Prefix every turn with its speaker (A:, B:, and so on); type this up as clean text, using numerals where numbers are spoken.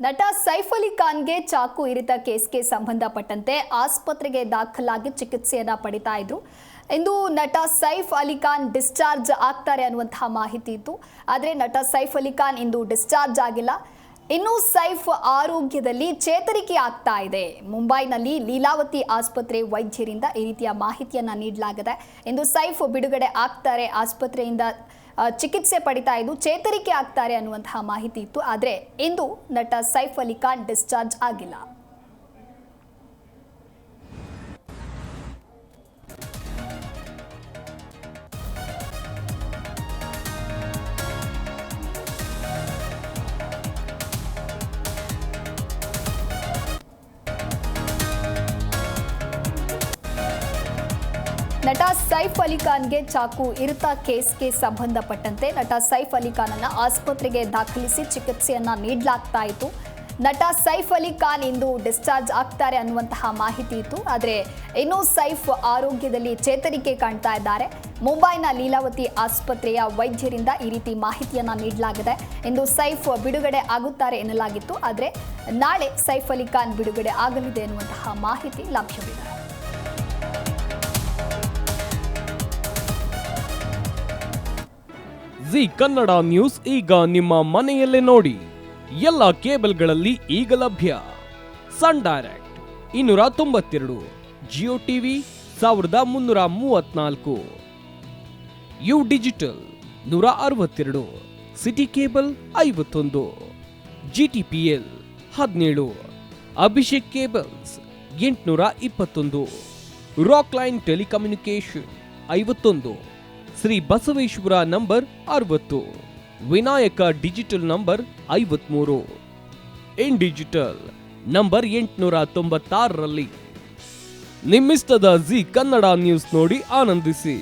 A: ನಟ ಸೈಫ್ ಅಲಿ ಖಾನ್ಗೆ ಚಾಕು ಇರಿತ ಕೇಸ್ಗೆ ಸಂಬಂಧಪಟ್ಟಂತೆ ಆಸ್ಪತ್ರೆಗೆ ದಾಖಲಾಗಿ ಚಿಕಿತ್ಸೆಯನ್ನ ಪಡಿತಾ ಇದ್ರು. ಇಂದು ನಟ ಸೈಫ್ ಅಲಿ ಖಾನ್ ಡಿಸ್ಚಾರ್ಜ್ ಆಗ್ತಾರೆ ಅನ್ನುವಂತಹ ಮಾಹಿತಿ ಇತ್ತು. ಆದರೆ ನಟ ಸೈಫ್ ಅಲಿ ಖಾನ್ ಇಂದು ಡಿಸ್ಚಾರ್ಜ್ ಆಗಿಲ್ಲ. ಇನ್ನು ಸೈಫ್ ಆರೋಗ್ಯದಲ್ಲಿ ಚೇತರಿಕೆ ಆಗ್ತಾ ಇದೆ. ಮುಂಬೈನಲ್ಲಿ ಲೀಲಾವತಿ ಆಸ್ಪತ್ರೆ ವೈದ್ಯರಿಂದ ಈ ರೀತಿಯ ಮಾಹಿತಿಯನ್ನ ನೀಡಲಾಗಿದೆ. ಇಂದು ಸೈಫ್ ಬಿಡುಗಡೆ ಆಗ್ತಾರೆ, ಆಸ್ಪತ್ರೆಯಿಂದ ಚಿಕಿತ್ಸೆ ಪಡಿತಾ ಇದ್ದು ಚೇತರಿಕೆ ಆಗ್ತಾರೆ ಅನ್ನುವಂತಹ ಮಾಹಿತಿ ಇತ್ತು. ಆದರೆ ಇಂದು ನಟ ಸೈಫ್ ಅಲಿ ಖಾನ್ ಡಿಸ್ಚಾರ್ಜ್ ಆಗಿಲ್ಲ. ನಟ ಸೈಫ್ ಅಲಿ ಖಾನ್ಗೆ ಚಾಕು ಇರಿತ ಕೇಸ್ಗೆ ಸಂಬಂಧಪಟ್ಟಂತೆ ನಟ ಸೈಫ್ ಅಲಿ ಖಾನನ್ನ ಆಸ್ಪತ್ರೆಗೆ ದಾಖಲಿಸಿ ಚಿಕಿತ್ಸೆಯನ್ನ ನೀಡಲಾಗ್ತಾ ಇತ್ತು. ನಟ ಸೈಫ್ ಅಲಿ ಖಾನ್ ಇಂದು ಡಿಸ್ಚಾರ್ಜ್ ಆಗ್ತಾರೆ ಅನ್ನುವಂತಹ ಮಾಹಿತಿ ಇತ್ತು. ಆದರೆ ಇನ್ನು ಸೈಫ್ ಆರೋಗ್ಯದಲ್ಲಿ ಚೇತರಿಕೆ ಕಾಣ್ತಾ ಇದ್ದಾರೆ. ಮುಂಬೈನ ಲೀಲಾವತಿ ಆಸ್ಪತ್ರೆಯ ವೈದ್ಯರಿಂದ ಈ ರೀತಿ ಮಾಹಿತಿಯನ್ನ ನೀಡಲಾಗಿದೆ. ಇಂದು ಸೈಫ್ ಬಿಡುಗಡೆ ಆಗುತ್ತಾರೆ ಎನ್ನಲಾಗಿತ್ತು. ಆದರೆ ನಾಳೆ ಸೈಫ್ ಅಲಿ ಖಾನ್ ಬಿಡುಗಡೆ ಆಗಲಿದೆ ಎನ್ನುವಂತಹ ಮಾಹಿತಿ ಲಭ್ಯವಿದೆ.
B: ಜಿ ಕನ್ನಡ ನ್ಯೂಸ್ ಈಗ ನಿಮ್ಮ ಮನೆಯಲ್ಲೇ ನೋಡಿ. ಎಲ್ಲ ಕೇಬಲ್ಗಳಲ್ಲಿ ಈಗ ಲಭ್ಯ. Sun Direct 292, Jio TV 1334, U digital 162, city cable 51, GTPL 17, Abhishek cables 821, Rockline telecommunication 51, Shri Basaveshwara number 60, Vinayaka digital number 53, in digital number 896ರಲ್ಲಿ. ನಿಮ್ಮಿಸ್ತದ ಜಿ ಕನ್ನಡ ನ್ಯೂಸ್ ನೋಡಿ ಆನಂದಿಸಿ.